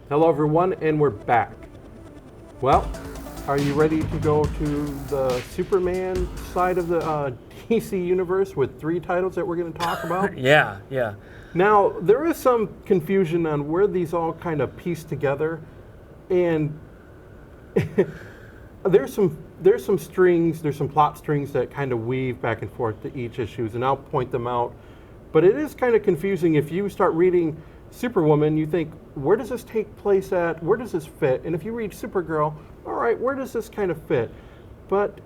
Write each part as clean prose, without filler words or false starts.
Hello everyone, and we're back. Well, are you ready to go to the Superman side of the DC universe with 3 titles that we're going to talk about? Yeah. Now, there is some confusion on where these all kind of piece together, and there's some strings, there's some plot strings that kind of weave back and forth to each issues, and I'll point them out. But it is kind of confusing if you start reading Superwoman, you think, where does this take place at? Where does this fit? And if you read Supergirl, all right, where does this kind of fit? But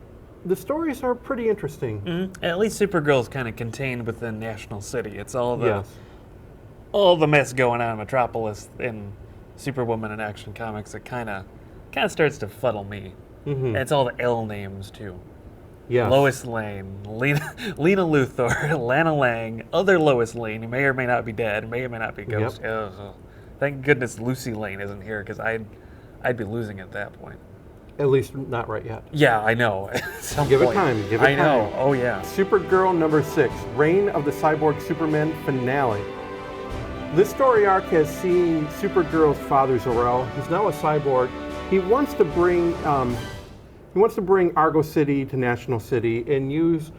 the stories are pretty interesting. Mm-hmm. At least Supergirl's kind of contained within National City. It's all the Yes. all the mess going on in Metropolis in Superwoman and Action Comics that kind of starts to fuddle me. Mm-hmm. And it's all the L names too. Yes. Lois Lane, Lena Luthor, Lana Lang, other Lois Lane, who may or may not be dead, may or may not be ghost. Yep. Ugh. Thank goodness Lucy Lane isn't here, because I'd be losing at that point. At least not right yet. Yeah, I know. Give it time. Give it time. I know. Oh yeah. Supergirl number 6, Reign of the Cyborg Superman finale. This story arc has seen Supergirl's father Zor-El. He's now a cyborg. He wants to bring Argo City to National City and use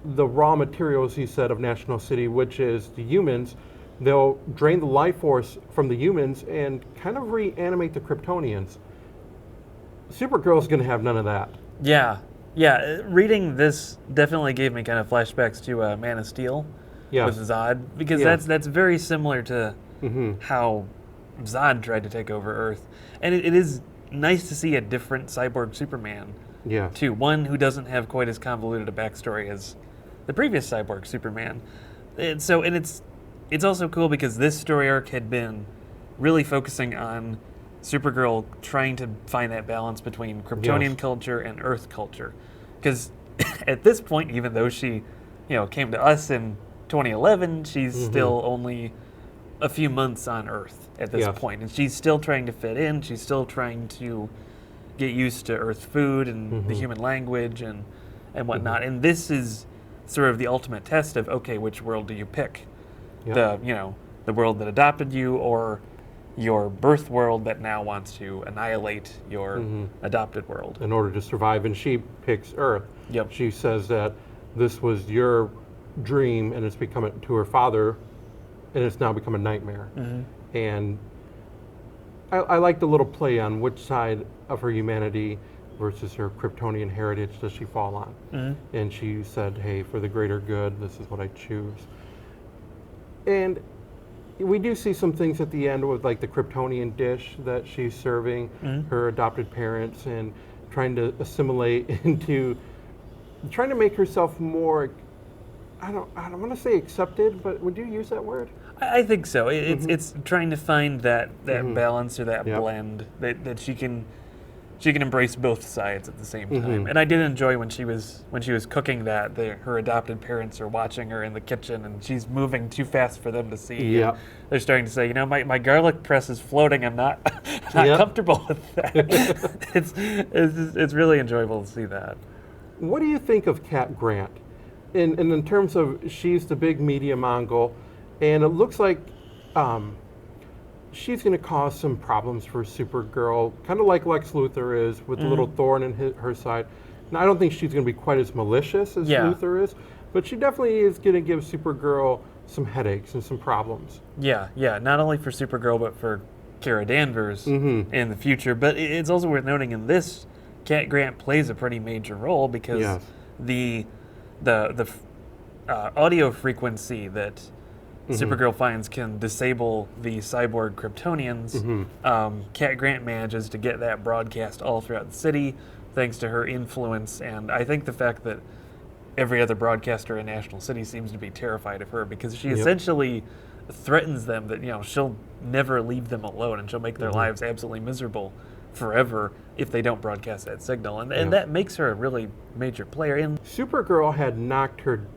the raw materials, he said, of National City, which is the humans. They'll drain the life force from the humans and kind of reanimate the Kryptonians. Supergirl's going to have none of that. Yeah. Reading this definitely gave me kind of flashbacks to Man of Steel with Zod, because that's very similar to how Zod tried to take over Earth, and it is nice to see a different cyborg Superman. Yeah. Too, one who doesn't have quite as convoluted a backstory as the previous cyborg Superman, and it's also cool because this story arc had been really focusing on Supergirl trying to find that balance between Kryptonian culture and Earth culture, because at this point, even though she, came to us in 2011, she's still only a few months on Earth at this point, and she's still trying to fit in. She's still trying to get used to Earth food and the human language and whatnot. And this is sort of the ultimate test of, okay, which world do you pick? The world that adopted you, or your birth world that now wants to annihilate your adopted world in order to survive, and she picks Earth. Yep. She says that this was your dream, and it's become to her father, and it's now become a nightmare. And I like the little play on which side of her humanity versus her Kryptonian heritage does she fall on. And she said, hey, for the greater good, this is what I choose. And we do see some things at the end with like the Kryptonian dish that she's serving her adopted parents, and trying to assimilate into trying to make herself more, I don't want to say accepted, but would you use that word? I think so. It's trying to find that balance, or that blend that she can embrace both sides at the same time. And I did enjoy when she was cooking that her adopted parents are watching her in the kitchen, and she's moving too fast for them to see. Yeah. They're starting to say, my garlic press is floating. I'm not comfortable with that. It's really enjoyable to see that. What do you think of Cat Grant? In terms of, she's the big media Mongol, and it looks like she's going to cause some problems for Supergirl, kind of like Lex Luthor is, with the little thorn in her side. Now, I don't think she's going to be quite as malicious as Luthor is, but she definitely is going to give Supergirl some headaches and some problems. Yeah, not only for Supergirl, but for Kara Danvers in the future. But it's also worth noting in this, Cat Grant plays a pretty major role, because the audio frequency that Supergirl finds can disable the cyborg Kryptonians. Cat Grant manages to get that broadcast all throughout the city, thanks to her influence, and I think the fact that every other broadcaster in National City seems to be terrified of her, because she essentially threatens them that she'll never leave them alone, and she'll make their lives absolutely miserable forever if they don't broadcast that signal, and that makes her a really major player. And Supergirl had knocked her,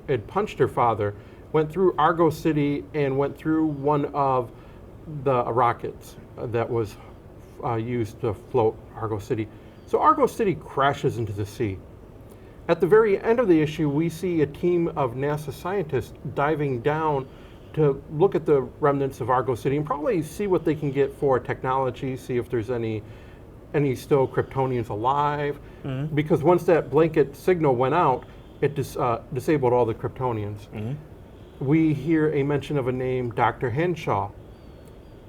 had punched her father, went through Argo City, and went through one of the rockets that was used to float Argo City. So Argo City crashes into the sea. At the very end of the issue, we see a team of NASA scientists diving down to look at the remnants of Argo City and probably see what they can get for technology, see if there's any still Kryptonians alive. Because once that blanket signal went out, it disabled all the Kryptonians. We hear a mention of a name, Dr. Henshaw.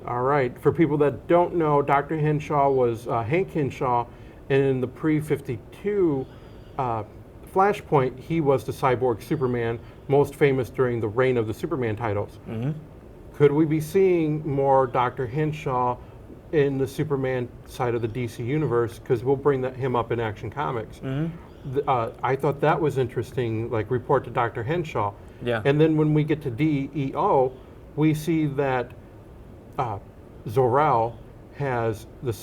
All right, for people that don't know, Dr. Henshaw was Hank Henshaw, and in the pre-52 Flashpoint, he was the cyborg Superman, most famous during the reign of the Superman titles. Could we be seeing more Dr. Henshaw in the Superman side of the DC universe? Because we'll bring him up in Action Comics. I thought that was interesting, like report to Dr. Henshaw. Yeah. And then when we get to DEO, we see that Zor-El has the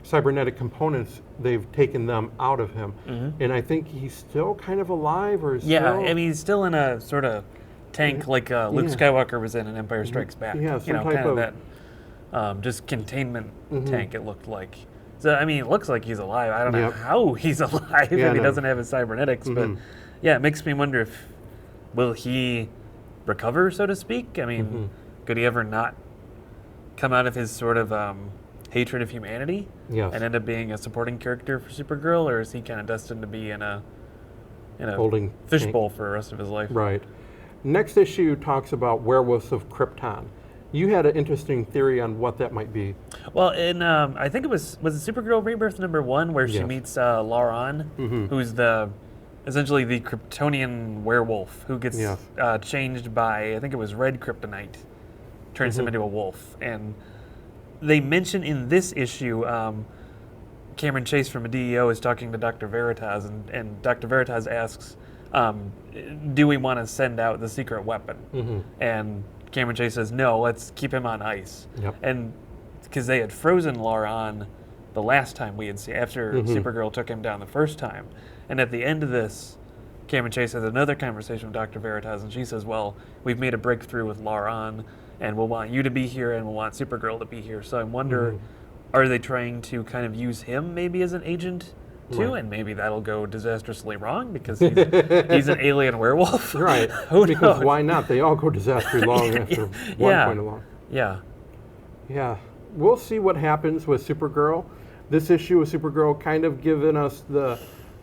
cybernetic components. They've taken them out of him, and I think he's still kind of alive, or I mean, he's still in a sort of tank like Luke Skywalker was in Empire Strikes Back. Yeah, some type kind of that just containment tank. It looked like. So I mean, it looks like he's alive. I don't know how he's alive if he doesn't have his cybernetics, but yeah, it makes me wonder if will he recover, so to speak. I mean, could he ever not come out of his sort of hatred of humanity and end up being a supporting character for Supergirl, or is he kind of destined to be in a holding fishbowl for the rest of his life? Right. Next issue talks about werewolves of Krypton. You had an interesting theory on what that might be. Well, in I think it was it Supergirl Rebirth #1 where she meets Lauron, who's essentially the Kryptonian werewolf who gets changed by, I think it was red kryptonite, turns him into a wolf. And they mention in this issue, Cameron Chase from DEO is talking to Dr. Veritas, and Dr. Veritas asks, do we want to send out the secret weapon? And Cameron Chase says, no, let's keep him on ice. And because they had frozen Lauron the last time we had seen, after Supergirl took him down the first time. And at the end of this, Cameron Chase has another conversation with Dr. Veritas, and she says, well, we've made a breakthrough with Lauron, and we'll want you to be here, and we'll want Supergirl to be here. So I wonder, are they trying to kind of use him maybe as an agent too? And maybe that'll go disastrously wrong because he's an alien werewolf. Right. Who because knows? Why not? They all go disastrously wrong after one point along. Yeah. We'll see what happens with Supergirl. This issue of Supergirl kind of given us the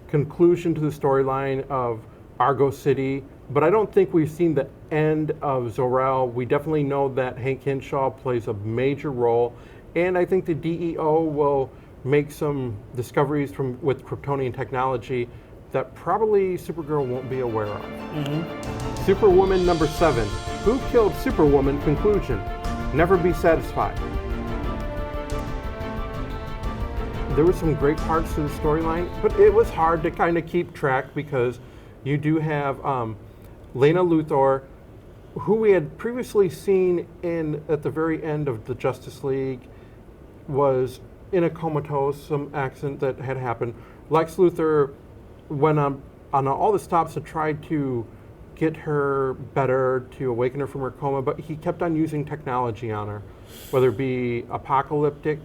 conclusion to the storyline of Argo City, but I don't think we've seen the end of Zor-El. We definitely know that Hank Henshaw plays a major role, and I think the DEO will make some discoveries with Kryptonian technology that probably Supergirl won't be aware of. Superwoman #7. Who killed Superwoman? Conclusion. Never be satisfied. There were some great parts to the storyline, but it was hard to kind of keep track because you do have Lena Luthor, who we had previously seen at the very end of the Justice League, was in a comatose, some accident that had happened. Lex Luthor went on all the stops to try to get her better, to awaken her from her coma, but he kept on using technology on her, whether it be apocalyptic,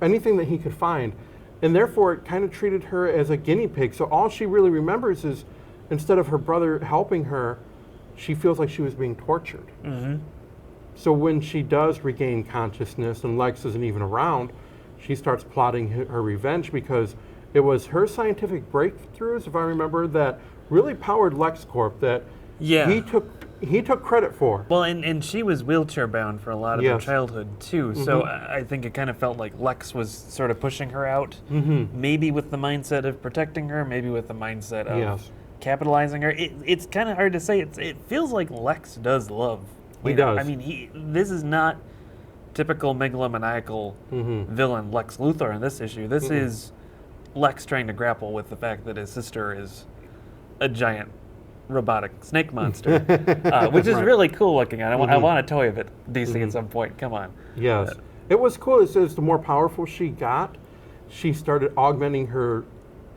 anything that he could find. And therefore, it kind of treated her as a guinea pig. So all she really remembers is, instead of her brother helping her, she feels like she was being tortured. So when she does regain consciousness and Lex isn't even around, she starts plotting her revenge because it was her scientific breakthroughs, if I remember, that really powered LexCorp, that he took credit for. Well, and she was wheelchair bound for a lot of her childhood too, so I think it kind of felt like Lex was sort of pushing her out, maybe with the mindset of protecting her, maybe with the mindset of capitalizing her. It's kind of hard to say. It feels like Lex does love Lena. He does. I mean, this is not typical megalomaniacal villain Lex Luthor in this issue. This is Lex trying to grapple with the fact that his sister is a giant robotic snake monster, which is really cool looking at. I want a toy of it, DC, at some point. Come on. Yes. It was cool. It says the more powerful she got, she started augmenting her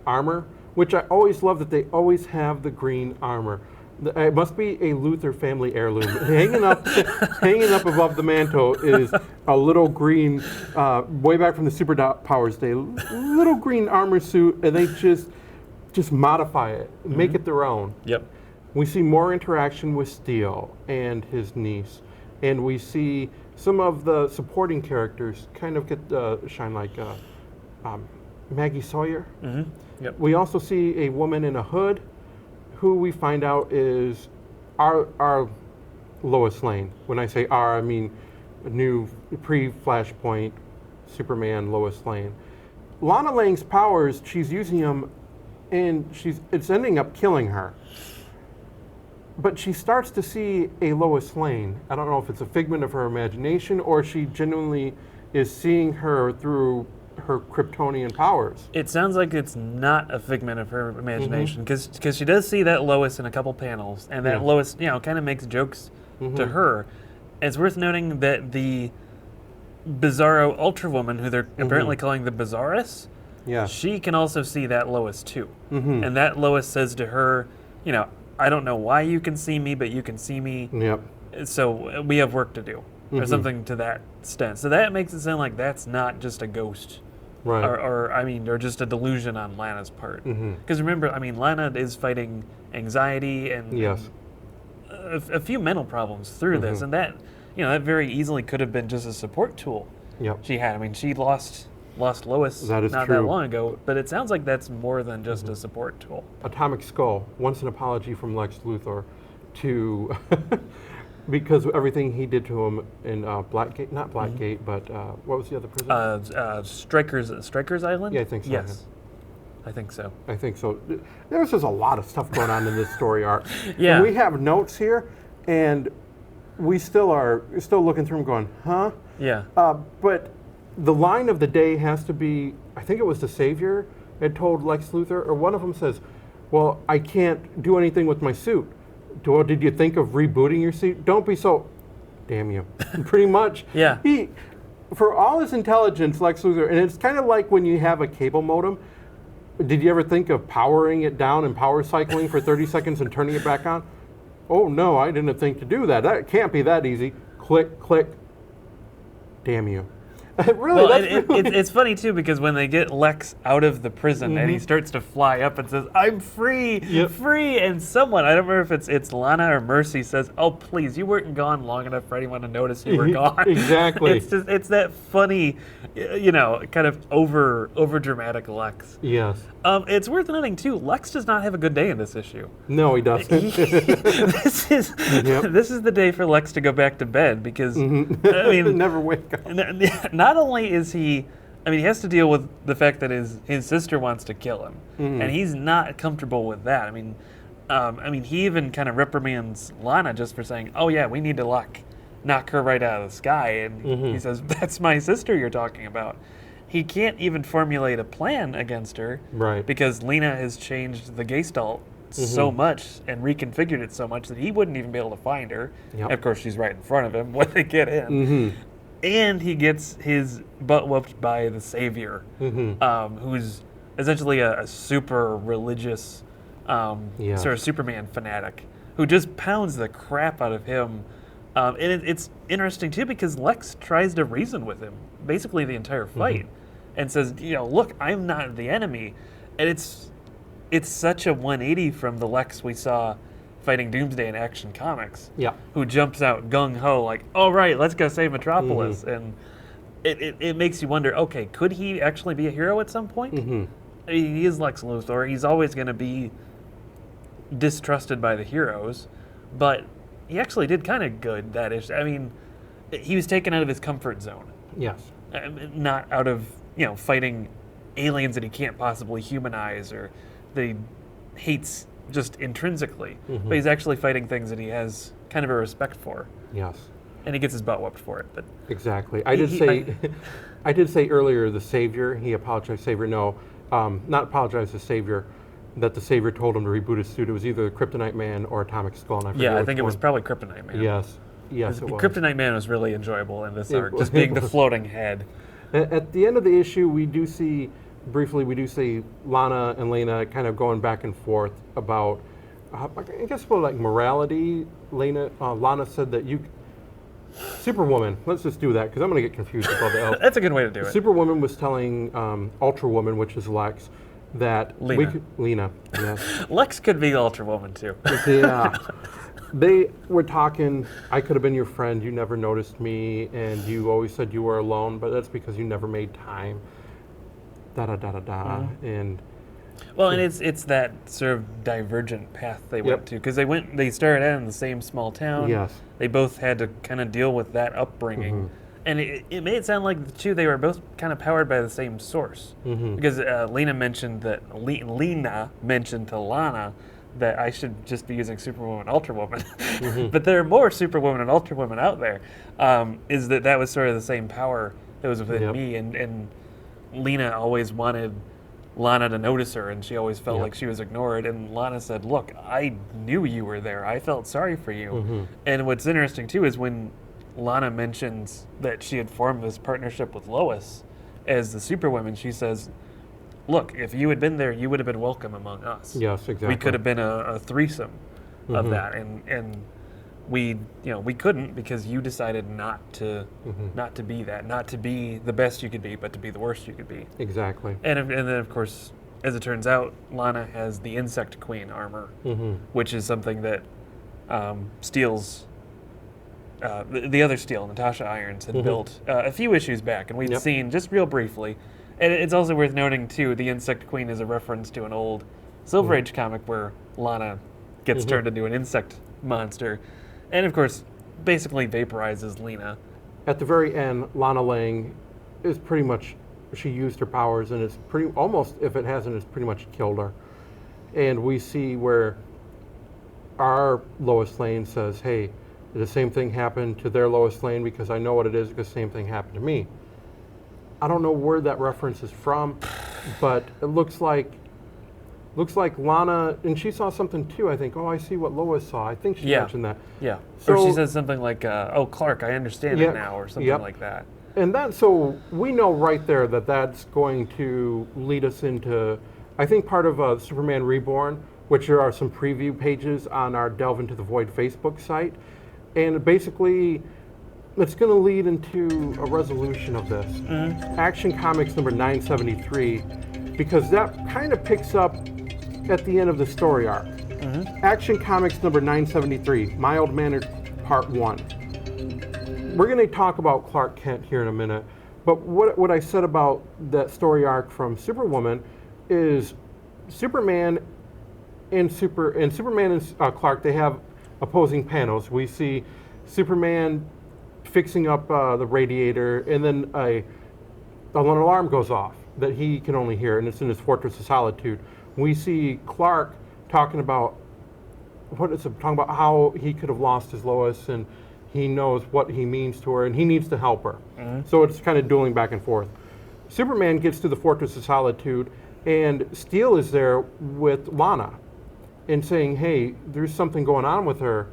armor, which I always love that they always have the green armor. It must be a Luthor family heirloom. hanging up above the mantle is a little green, way back from the Superpowers day, little green armor suit, and they just modify it, make it their own. Yep. We see more interaction with Steel and his niece, and we see some of the supporting characters kind of get shine, like Maggie Sawyer. Mm-hmm. Yep. We also see a woman in a hood, who we find out is our Lois Lane. When I say our, I mean new pre-Flashpoint Superman Lois Lane. Lana Lang's powers, she's using them, and it's ending up killing her. But she starts to see a Lois Lane. I don't know if it's a figment of her imagination or she genuinely is seeing her through her Kryptonian powers. It sounds like it's not a figment of her imagination, because she does see that Lois in a couple panels, and that Lois, kind of makes jokes to her. It's worth noting that the Bizarro Ultra Woman, who they're apparently calling the Bizarrus, she can also see that Lois too. And that Lois says to her, I don't know why you can see me, but you can see me. Yep. So we have work to do, or something to that extent. So that makes it sound like that's not just a ghost, right? Or just a delusion on Lana's part. Because remember, Lana is fighting anxiety and a few mental problems through this, and that that very easily could have been just a support tool. Yep. She had. She lost Lois that not true. that long ago, but it sounds like that's more than just a support tool. Atomic Skull wants an apology from Lex Luthor to because of everything he did to him in Blackgate, not Blackgate, but what was the other prison? Strikers Island? Yeah, I think so. Yes. I think so. I think so. There's just a lot of stuff going on in this story arc. Yeah. And we have notes here, and we still looking through them going, huh? Yeah. But the line of the day has to be, I think it was the Savior had told Lex Luthor, or one of them says, well, I can't do anything with my suit. Did you think of rebooting your suit? Don't be so, damn you. Pretty much. Yeah. For all his intelligence, Lex Luthor, and it's kind of like when you have a cable modem, did you ever think of powering it down and power cycling for 30 seconds and turning it back on? Oh no, I didn't think to do that. That can't be that easy. Click, click. Damn you. Really, it's funny too, because when they get Lex out of the prison and he starts to fly up and says, "I'm free, free," and someone, I don't remember if it's Lana or Mercy, says, "Oh please, you weren't gone long enough for anyone to notice you were gone." Exactly. It's that funny, kind of over dramatic Lex. Yes. It's worth noting too, Lex does not have a good day in this issue. No, he doesn't. This is the day for Lex to go back to bed, because never wake up. Not only is he has to deal with the fact that his sister wants to kill him, and he's not comfortable with that. He even kind of reprimands Lana just for saying, "Oh yeah, we need to knock her right out of the sky," and he says, "That's my sister you're talking about." He can't even formulate a plan against her, right? Because Lena has changed the Gestalt so much and reconfigured it so much that he wouldn't even be able to find her. Yep. Of course, she's right in front of him when they get in. And he gets his butt whooped by the Savior, who's essentially a super religious sort of Superman fanatic, who just pounds the crap out of him. And it's interesting, too, because Lex tries to reason with him basically the entire fight and says, look, I'm not the enemy. And it's such a 180 from the Lex we saw fighting Doomsday in Action Comics, who jumps out gung-ho like, all right, let's go save Metropolis. And it makes you wonder, okay, could he actually be a hero at some point? He is Lex Luthor. He's always going to be distrusted by the heroes, but he actually did kind of good that issue. He was taken out of his comfort zone. Yes. Not out of, fighting aliens that he can't possibly humanize or that he hates just intrinsically, but he's actually fighting things that he has kind of a respect for. Yes. And he gets his butt whooped for it. But exactly. I did say earlier the Savior, he apologized, Savior, no, not apologize to Savior, that the Savior told him to reboot his suit. It was either Kryptonite Man or Atomic Skull. And I think it was probably Kryptonite Man. Yes, it was. Kryptonite Man was really enjoyable in this arc, just being the floating head. At the end of the issue, we do see Lana and Lena kind of going back and forth about, I guess, morality. Lana said that Superwoman, let's just do that, because I'm going to get confused with all the else. That's a good way to do it. Superwoman was telling Ultra Woman, which is Lex, that Lena. Lena, yes. Lex could be Ultra Woman too. Yeah. They were talking, I could have been your friend, you never noticed me, and you always said you were alone, but that's because you never made time. Da-da-da-da-da. And Well, and it's that sort of divergent path they went to, because they started out in the same small town. yes. They both had to kind of deal with that upbringing. And it made it sound like the two, they were both kind of powered by the same source. Because Lena mentioned to Lana that I should just be using Superwoman, Ultra Woman. But there are more Superwoman and Ultra Woman out there. Is that was sort of the same power that was within me. And Lena always wanted Lana to notice her, and she always felt like she was ignored. And Lana said, look, I knew you were there. I felt sorry for you. And what's interesting, too, is when Lana mentions that she had formed this partnership with Lois as the Superwoman, she says, look, if you had been there, you would have been welcome among us. Yes, exactly. We could have been a threesome of that. And we couldn't, because you decided not to be that, not to be the best you could be, but to be the worst you could be. Exactly. And then, of course, as it turns out, Lana has the Insect Queen armor, which is something that Steele's, the other Steele, Natasha Irons, had built a few issues back, and we'd seen just real briefly. And it's also worth noting, too, the Insect Queen is a reference to an old Silver Age comic where Lana gets turned into an insect monster. And, of course, basically vaporizes Lena. At the very end, Lana Lang is pretty much, she used her powers, and it's pretty, almost, if it hasn't, it's pretty much killed her. And we see where our Lois Lane says, hey, the same thing happened to their Lois Lane because I know what it is because the same thing happened to me. I don't know where that reference is from, but it looks like Lana, and she saw something too, I think. Oh, I see what Lois saw. I think she mentioned that. Yeah. So, or she says something like, oh, Clark, I understand it now, or something like that. And so we know right there that that's going to lead us into, I think, part of Superman Reborn, which there are some preview pages on our Delve Into the Void Facebook site. And basically, it's going to lead into a resolution of this. Action Comics number 973, because that kind of picks up at the end of the story arc. Action Comics number 973, Mild-Mannered Part 1. We're going to talk about Clark Kent here in a minute, but what I said about that story arc from Superwoman is Superman and Clark, they have opposing panels. We see Superman fixing up the radiator, and then an alarm goes off that he can only hear, and it's in his Fortress of Solitude. We see Clark talking about how he could have lost his Lois, and he knows what he means to her, and he needs to help her. So it's kind of dueling back and forth. Superman gets to the Fortress of Solitude, and Steele is there with Lana, and saying, "Hey, there's something going on with her.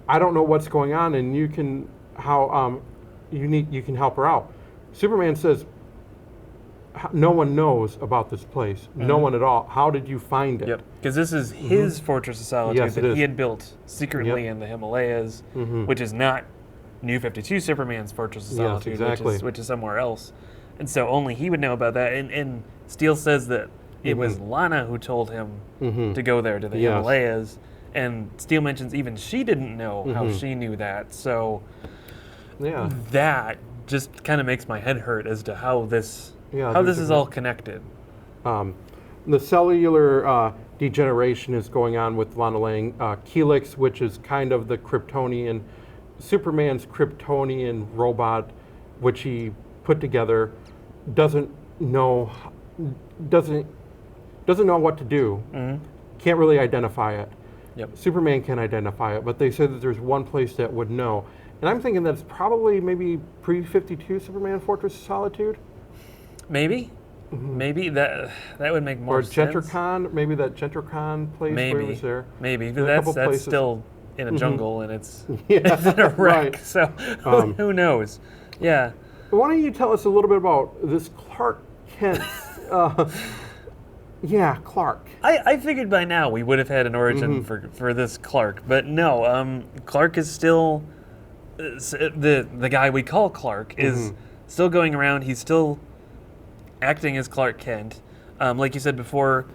I don't know what's going on, and you can help her out." Superman says, "No one knows about this place. No one at all. How did you find it?" Yep, because this is his Fortress of Solitude that he had built secretly in the Himalayas, which is not New 52 Superman's Fortress of Solitude, which is somewhere else. And so only he would know about that. And Steele says that it was Lana who told him to go there to the Himalayas. And Steele mentions even she didn't know how she knew that. So that just kind of makes my head hurt as to how this is all connected. The cellular degeneration is going on with Lana Lang. Helix, which is kind of the Kryptonian, Superman's Kryptonian robot, which he put together, doesn't know what to do. Can't really identify it. Superman can identify it, but they said that there's one place that would know. And I'm thinking that's probably maybe pre-52 Superman Fortress of Solitude. Maybe. Maybe that would make more sense. Or Gentricon, maybe that Gentricon place where it was there. Maybe, but that's still in a jungle and it's in a wreck, so who knows? Yeah. Why don't you tell us a little bit about this Clark Kent? Clark. I figured by now we would have had an origin for this Clark, but no. Clark is still the guy we call Clark is still going around. He's still acting as Clark Kent. Like you said before,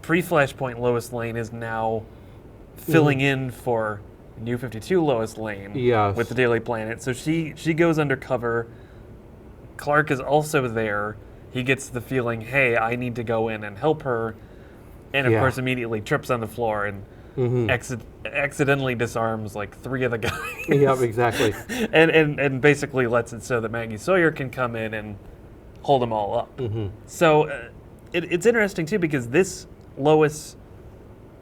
pre-Flashpoint Lois Lane is now filling in for New 52 Lois Lane Yes. with the Daily Planet. So she goes undercover. Clark is also there. He gets the feeling, hey, I need to go in and help her. And of course, immediately trips on the floor and accidentally disarms like 3 of the guys. Yep, exactly. and basically lets it so that Maggie Sawyer can come in and hold them all up. So it's interesting too, because this Lois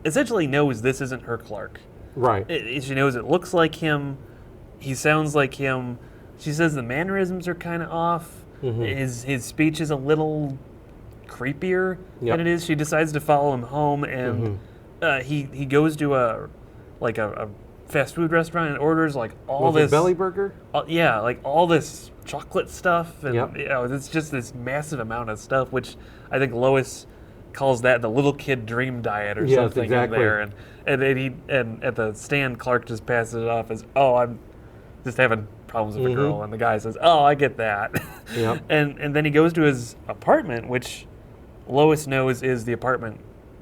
essentially knows this isn't her Clark. Right. She knows it looks like him. He sounds like him. She says the mannerisms are kind of off. His speech is a little creepier than it is. She decides to follow him home, and he goes to a fast food restaurant and orders like all this belly burger. Like all this chocolate stuff, and Yep. It's just this massive amount of stuff, which I think Lois calls that the little kid dream diet or Yes, something exactly. in there, and at the stand, Clark just passes it off as, oh, I'm just having problems with a girl, and the guy says, oh, I get that. Yep. and then he goes to his apartment, which Lois knows is the apartment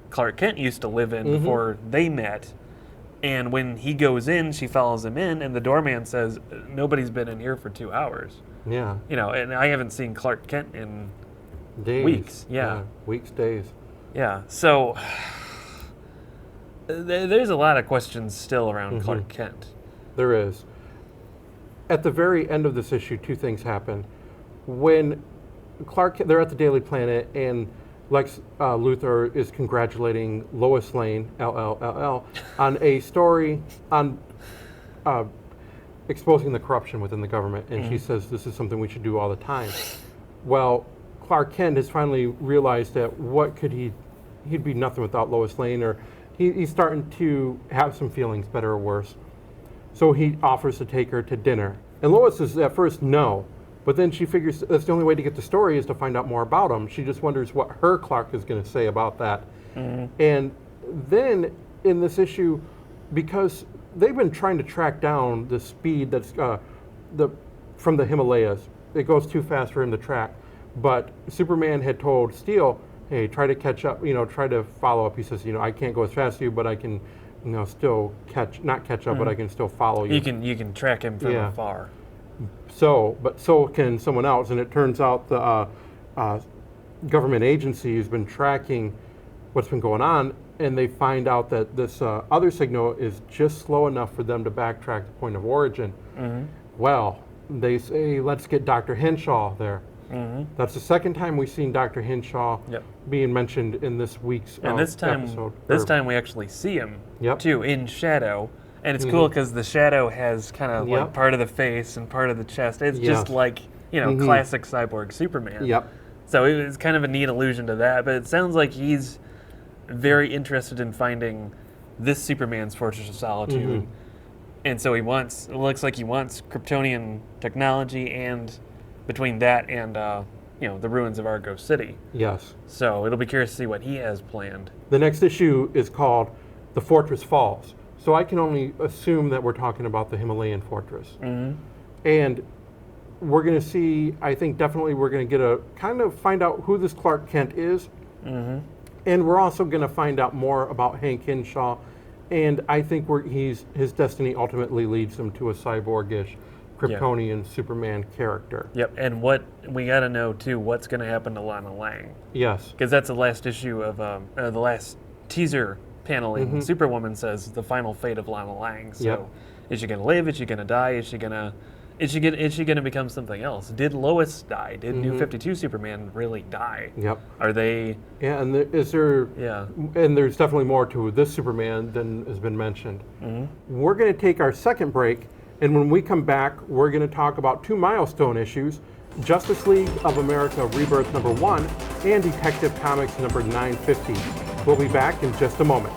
Clark Kent used to live in before they met. And when he goes in, she follows him in, and the doorman says, nobody's been in here for 2 hours. Yeah. And I haven't seen Clark Kent in Days. weeks. Yeah. Weeks, days. Yeah. So there's a lot of questions still around Clark Kent. There is. At the very end of this issue, 2 things happen. When they're at the Daily Planet, and Lex Luthor is congratulating Lois Lane, LLLL, on a story on exposing the corruption within the government, and she says this is something we should do all the time. Well, Clark Kent has finally realized that he'd be nothing without Lois Lane, or he's starting to have some feelings, better or worse. So he offers to take her to dinner. And Lois is at first no, but then she figures that's the only way to get the story is to find out more about him. She just wonders what her Clark is going to say about that. And then in this issue, because they've been trying to track down the speed that's from the Himalayas, it goes too fast for him to track. But Superman had told Steel, hey, try to catch up, try to follow up. He says, I can't go as fast as you, but I can still not catch up, but I can still follow you. You can track him from afar. But so can someone else, and it turns out the government agency has been tracking what's been going on, and they find out that this other signal is just slow enough for them to backtrack the point of origin. Well, they say, let's get Dr. Henshaw there. That's the second time we've seen Dr. Henshaw being mentioned in this week's and this time, episode. This time we actually see him too in shadow, and it's cool because the shadow has kind of like part of the face and part of the chest. It's just like classic cyborg Superman. So it was kind of a neat allusion to that. But it sounds like he's very interested in finding this Superman's Fortress of Solitude, and so it looks like he wants Kryptonian technology, and between that and the ruins of Argo City. Yes. So it'll be curious to see what he has planned. The next issue is called The Fortress Falls. So I can only assume that we're talking about the Himalayan fortress. And we're going to see, I think definitely we're going to get find out who this Clark Kent is. And we're also going to find out more about Hank Henshaw. And I think his destiny ultimately leads him to a cyborgish Kryptonian Superman character. And what we got to know too, what's going to happen to Lana Lang? Yes. Because that's the last issue of the last teaser paneling. Superwoman says the final fate of Lana Lang. So, is she going to live? Is she going to die? Is she going to become something else? Did Lois die? Did New 52 Superman really die? Are they? Yeah, and and there's definitely more to this Superman than has been mentioned. We're going to take our second break. And when we come back, we're going to talk about 2 milestone issues, Justice League of America Rebirth #1 and Detective Comics #950. We'll be back in just a moment.